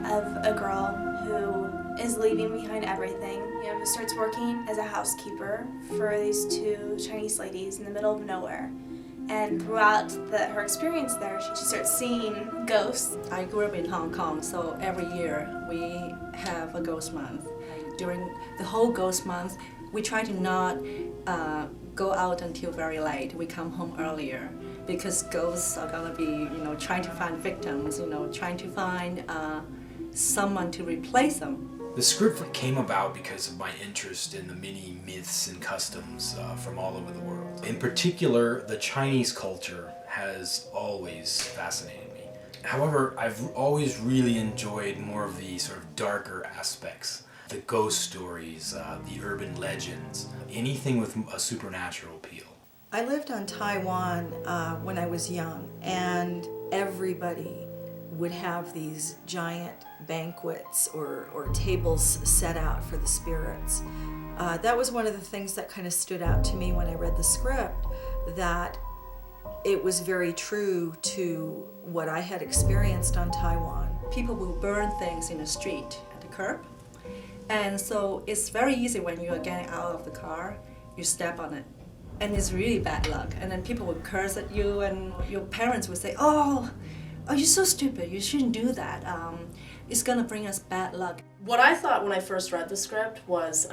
of a girl who is leaving behind everything, who starts working as a housekeeper for these two Chinese ladies in the middle of nowhere. And throughout her experience there, she starts seeing ghosts. I grew up in Hong Kong, so every year we have a ghost month. During the whole ghost month, we try to not go out until very late. We come home earlier because ghosts are gonna be, trying to find victims, trying to find someone to replace them. The script came about because of my interest in the many myths and customs from all over the world. In particular, the Chinese culture has always fascinated me. However, I've always really enjoyed more of the sort of darker aspects. The ghost stories, the urban legends, anything with a supernatural appeal. I lived on Taiwan when I was young, and everybody would have these giant banquets or tables set out for the spirits. That was one of the things that kind of stood out to me when I read the script, that it was very true to what I had experienced on Taiwan. People will burn things in the street at the curb, and so it's very easy when you are getting out of the car, you step on it. And it's really bad luck. And then people would curse at you, and your parents would say, oh, you're so stupid, you shouldn't do that. It's gonna bring us bad luck. What I thought when I first read the script was,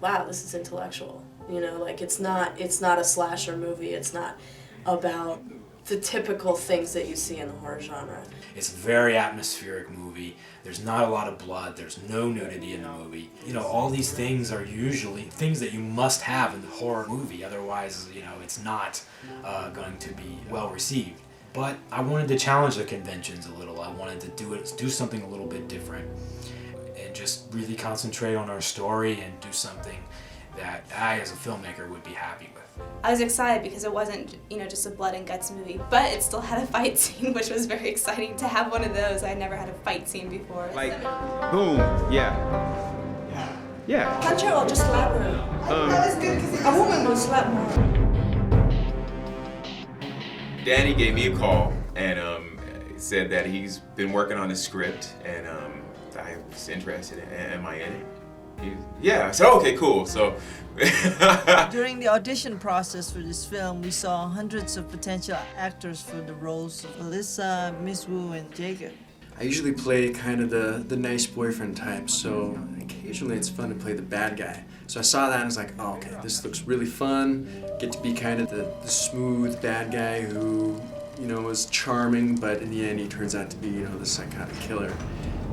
wow, this is intellectual. It's not a slasher movie. It's not about the typical things that you see in the horror genre. It's a very atmospheric movie. There's not a lot of blood. There's no nudity in the movie. All these things are usually things that you must have in the horror movie. Otherwise, it's not going to be well received. But I wanted to challenge the conventions a little. I wanted to do something a little bit different and just really concentrate on our story and do something that I, as a filmmaker, would be happy with. I was excited because it wasn't, just a blood and guts movie, but it still had a fight scene, which was very exciting to have one of those. I never had a fight scene before. Like, boom, yeah. Punch her or just slap her? That was good because a woman will slap more. Danny gave me a call and said that he's been working on a script and I was interested in it. Am I in it? Yeah, so okay, cool. So during the audition process for this film, we saw hundreds of potential actors for the roles of Alyssa, Miss Wu, and Jacob. I usually play kind of the nice boyfriend type, so occasionally it's fun to play the bad guy. So I saw that and I was like, oh, okay, this looks really fun. Get to be kind of the smooth bad guy who, is charming, but in the end he turns out to be, the psychotic killer.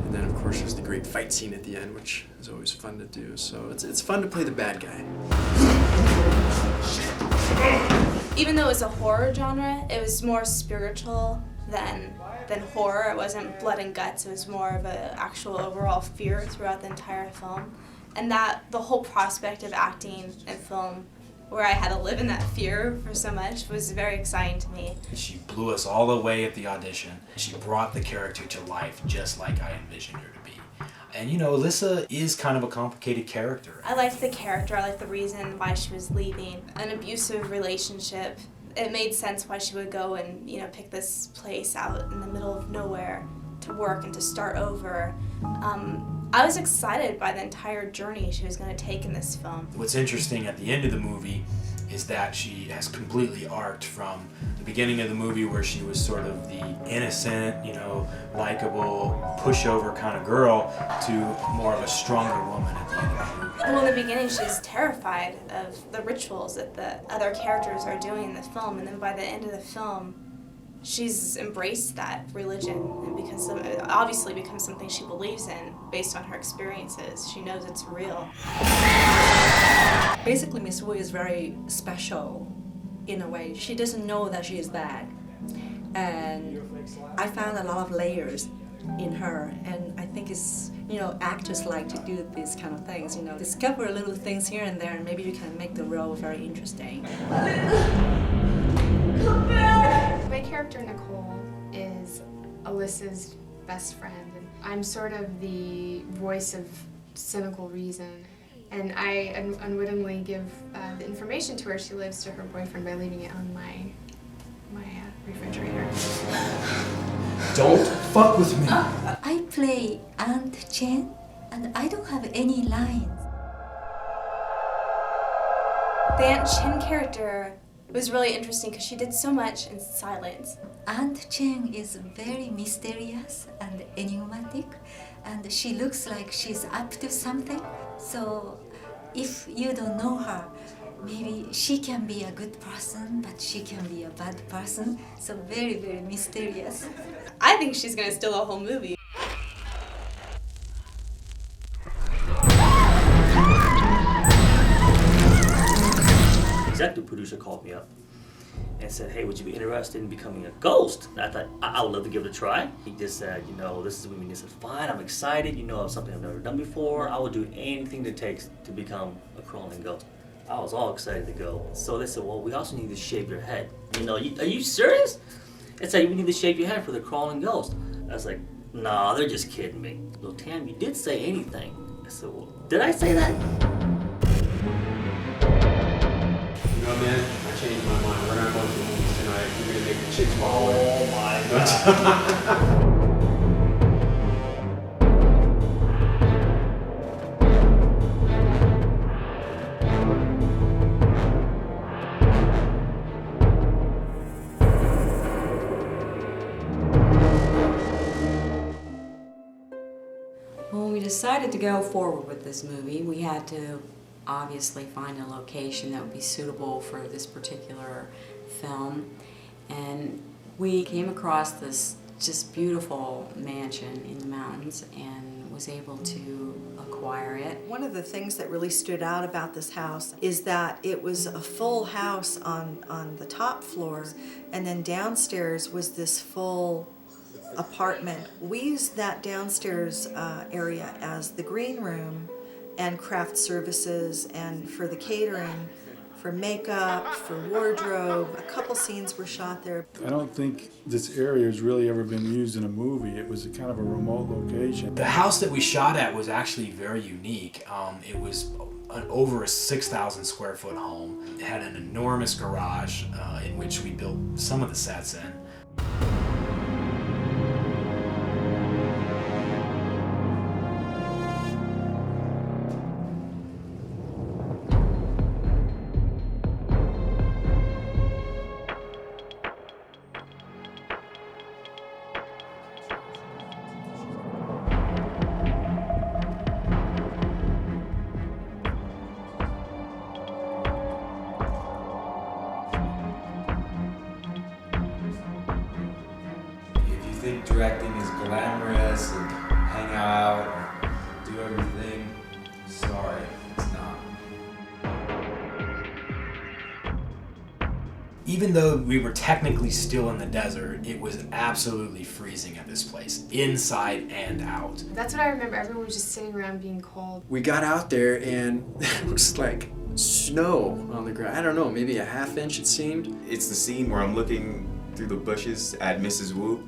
And then, of course, there's the great fight scene at the end, which is always fun to do. So it's fun to play the bad guy. Even though it was a horror genre, it was more spiritual than horror. It wasn't blood and guts. It was more of an actual overall fear throughout the entire film. And that the whole prospect of acting in film, where I had to live in that fear for so much, was very exciting to me. She blew us all away at the audition. She brought the character to life just like I envisioned her to be. And Alyssa is kind of a complicated character. I liked the character. I liked the reason why she was leaving. An abusive relationship. It made sense why she would go and pick this place out in the middle of nowhere to work and to start over. I was excited by the entire journey she was going to take in this film. What's interesting at the end of the movie is that she has completely arced from the beginning of the movie, where she was sort of the innocent, likable, pushover kind of girl, to more of a stronger woman at the end of the movie. Well, in the beginning, she's terrified of the rituals that the other characters are doing in the film, and then by the end of the film, she's embraced that religion and obviously becomes something she believes in based on her experiences. She knows it's real. Basically, Miss Wu is very special in a way. She doesn't know that she is bad. And I found a lot of layers in her, and I think it's, actors like to do these kind of things, discover little things here and there, and maybe you can make the role very interesting. My character, Nicole, is Alyssa's best friend, and I'm sort of the voice of cynical reason. And I unwittingly give the information to where she lives to her boyfriend by leaving it on my refrigerator. Don't fuck with me. I play Aunt Jen, and I don't have any lines. The Aunt Chen character was really interesting because she did so much in silence. Aunt Chen is very mysterious and enigmatic, and she looks like she's up to something. So if you don't know her, maybe she can be a good person, but she can be a bad person. So very, very mysterious. I think she's gonna steal the whole movie. Executive producer called me up and said, hey, would you be interested in becoming a ghost? And I thought, I would love to give it a try. He just said, this is what we need. I said, fine, I'm excited. It's something I've never done before. I will do anything it takes to become a crawling ghost. I was all excited to go. So they said, well, we also need to shave your head. Are you serious? They said, we need to shave your head for the crawling ghost. I was like, nah, they're just kidding me. Well, Tam, you did say anything. I said, well, did I say that? Man, I changed my mind. We're not going to the movies tonight. We're gonna make the chicks fall away. Oh my God. When we decided to go forward with this movie, we had to obviously find a location that would be suitable for this particular film. And we came across this just beautiful mansion in the mountains and was able to acquire it. One of the things that really stood out about this house is that it was a full house on the top floor, and then downstairs was this full apartment. We used that downstairs area as the green room and craft services, and for the catering, for makeup, for wardrobe. A couple scenes were shot there. I don't think this area has really ever been used in a movie. It was a kind of a remote location. The house that we shot at was actually very unique. It was over a 6,000 square foot home. It had an enormous garage in which we built some of the sets in. Think directing is glamorous and hang out and do everything. Sorry, it's not. Even though we were technically still in the desert, it was absolutely freezing at this place, inside and out. That's what I remember. Everyone was just sitting around being cold. We got out there and it was like snow on the ground. I don't know, maybe a ½ inch it seemed. It's the scene where I'm looking through the bushes at Mrs. Wu.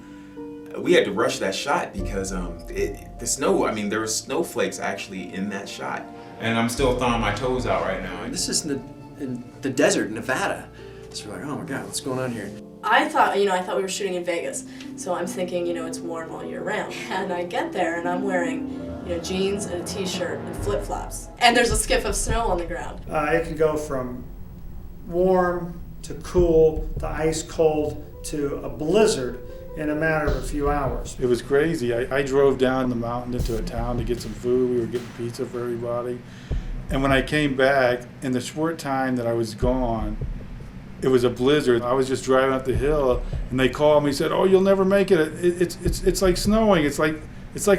We had to rush that shot because the snow, there were snowflakes actually in that shot. And I'm still thawing my toes out right now. This is in the desert, Nevada. So we're like, oh my God, what's going on here? I thought we were shooting in Vegas. So I'm thinking, it's warm all year round. And I get there and I'm wearing, jeans and a t-shirt and flip-flops. And there's a skiff of snow on the ground. It can go from warm to cool to ice cold to a blizzard in a matter of a few hours. It was crazy. I drove down the mountain into a town to get some food. We were getting pizza for everybody. And when I came back, in the short time that I was gone, it was a blizzard. I was just driving up the hill and they called me and said, oh, you'll never make it. It's like snowing. It's like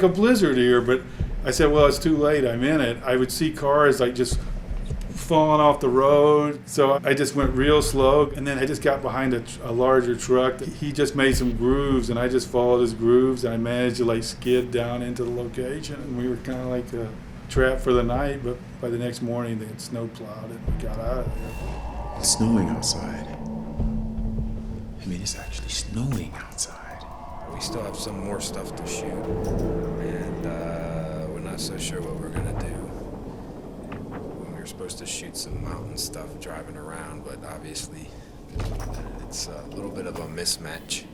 a blizzard here. But I said, well, it's too late. I'm in it. I would see cars like just falling off the road. So I just went real slow, and then I just got behind a larger truck. He just made some grooves and I just followed his grooves, and I managed to skid down into the location, and we were kind of like trapped for the night. But by the next morning they had snow plowed and we got out of there. It's snowing outside. It's actually snowing outside. We still have some more stuff to shoot, and we're not so sure what we're gonna do. We were supposed to shoot some mountain stuff driving around, but obviously it's a little bit of a mismatch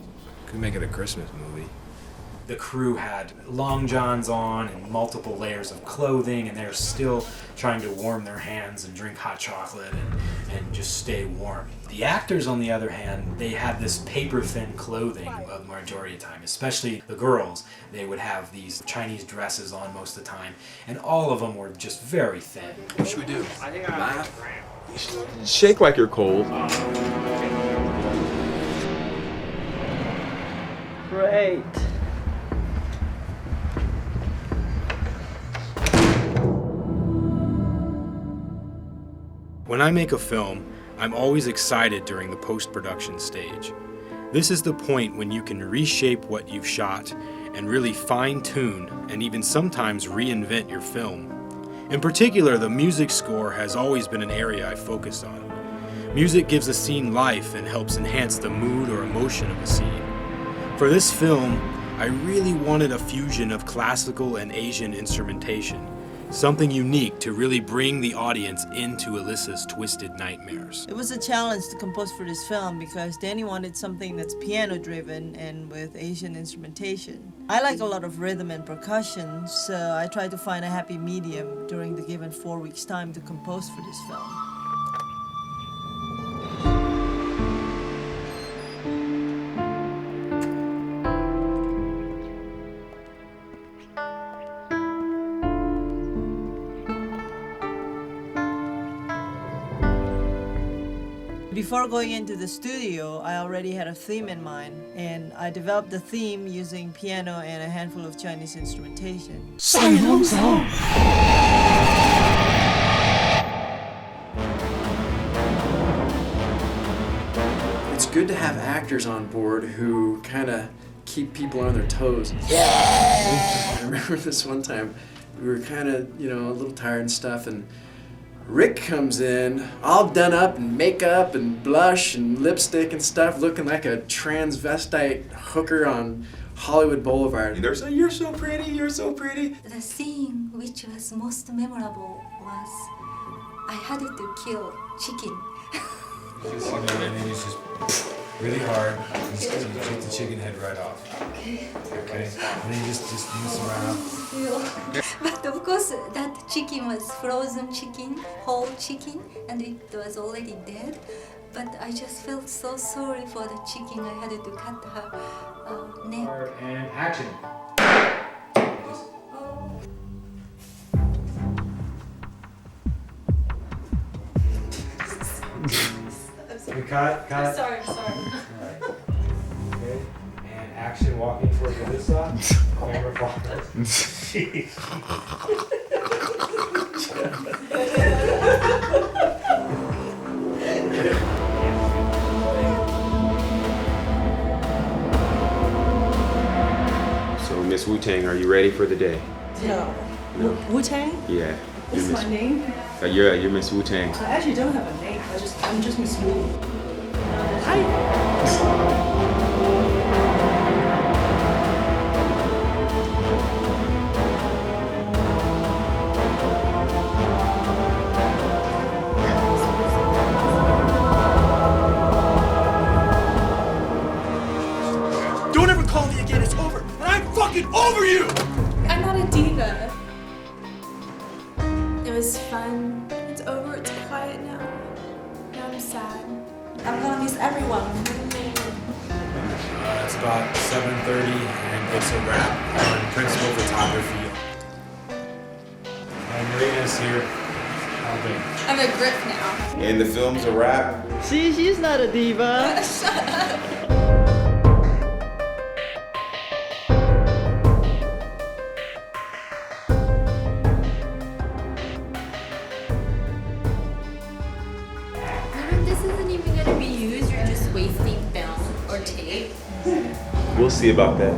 Could make it a Christmas movie. The crew had long johns on and multiple layers of clothing, and they're still trying to warm their hands and drink hot chocolate and just stay warm. The actors, on the other hand, they had this paper-thin clothing the majority of the time, especially the girls. They would have these Chinese dresses on most of the time, and all of them were just very thin. What should we do? Laugh? Shake like you're cold. Great. When I make a film, I'm always excited during the post-production stage. This is the point when you can reshape what you've shot and really fine-tune and even sometimes reinvent your film. In particular, the music score has always been an area I focused on. Music gives a scene life and helps enhance the mood or emotion of a scene. For this film, I really wanted a fusion of classical and Asian instrumentation. Something unique to really bring the audience into Alyssa's twisted nightmares. It was a challenge to compose for this film because Danny wanted something that's piano-driven and with Asian instrumentation. I like a lot of rhythm and percussion, so I tried to find a happy medium during the given 4 weeks' time to compose for this film. Before going into the studio, I already had a theme in mind, and I developed the theme using piano and a handful of Chinese instrumentation. It's good to have actors on board who kind of keep people on their toes. I remember this one time, we were kind of, a little tired and stuff, and Rick comes in, all done up in makeup and blush and lipstick and stuff, looking like a transvestite hooker on Hollywood Boulevard. They're saying, "You're so pretty, you're so pretty." The scene which was most memorable was I had to kill chicken. Just, and then you just really hard. You take the chicken head right off. Okay. And then you just mess around. But of course, that chicken was frozen chicken, whole chicken, and it was already dead. But I just felt so sorry for the chicken. I had to cut her neck. And action. Cut. Sorry. Alright. Okay. And action, walking towards Alyssa. Camera follows. So, Miss Wu-Tang, are you ready for the day? No. No. Wu-Tang? Yeah. This is my name? You're Miss Wu-Tang. I actually don't have a name. I'm just Miss Wu. Don't ever call me again, it's over! And I'm fucking over you! I'm not a diva. It was fun. It's over. It's quiet now. Now I'm sad. I'm gonna miss everyone. It's about 7:30, and it's a wrap on principal photography. And Marina's here helping. I'm a grip now. And the film's a wrap. See, she's not a diva. Shut up. This isn't even gonna be used. You're just wasting film or tape. We'll see about that.